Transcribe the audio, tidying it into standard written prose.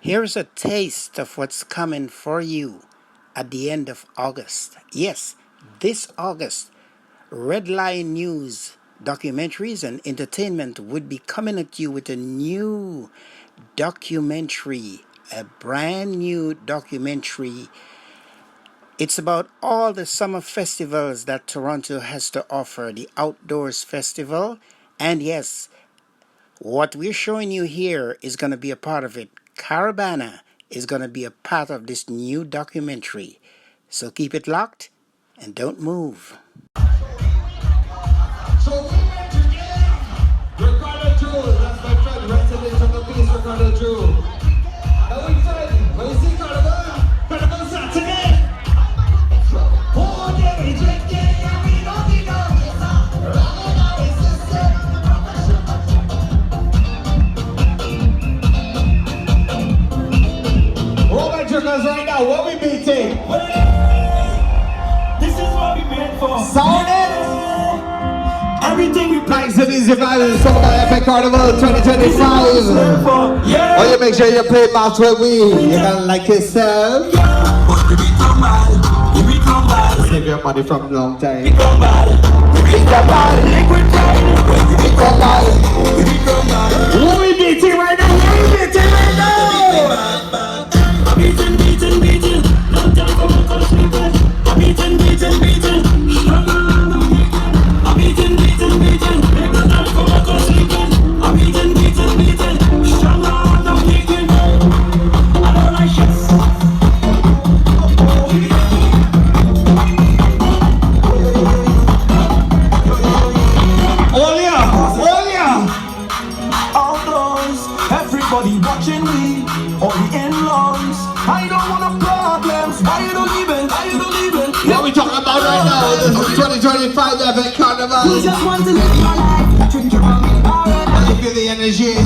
Here's a taste of what's coming for you at the end of August. Yes, this August, Redlionnews documentaries and entertainment would be coming at you with a new documentary, a brand new documentary. It's about all the summer festivals that Toronto has to offer, the Outdoors Festival. And yes, what we're showing you here is going to be a part of it. Caravana is going to be a part of this new documentary. So keep it locked and don't move. So we went together. Ricardo Drew, that's my friend, resident from the piece, Ricardo Drew. Now we said, when you see Carnival Saturday. Oh, yeah, we drink it, and we don't need no all my drinkers right now, what we beating? This is what we made for. Sound it! Everything we play. Nice and easy vibes, talk about Epic Carnival 2025. Yeah. Oh, you make sure you play match with we. You're gonna like yourself. Save your money from a long time. What we beating right now? What we beating right now? I'm beating. No time for my call sleeping. I'm beating. I'm beating. Make no time for my call sleeping. I'm beating. Stronger on the weekend. I don't like shit. Everybody watching me, all the in-laws. I don't want no problems. Why you don't leave it? What we talking about right now? This is 2025 Epic Carnival. You just want to live your life. Drink your rum, alright. I feel the energy.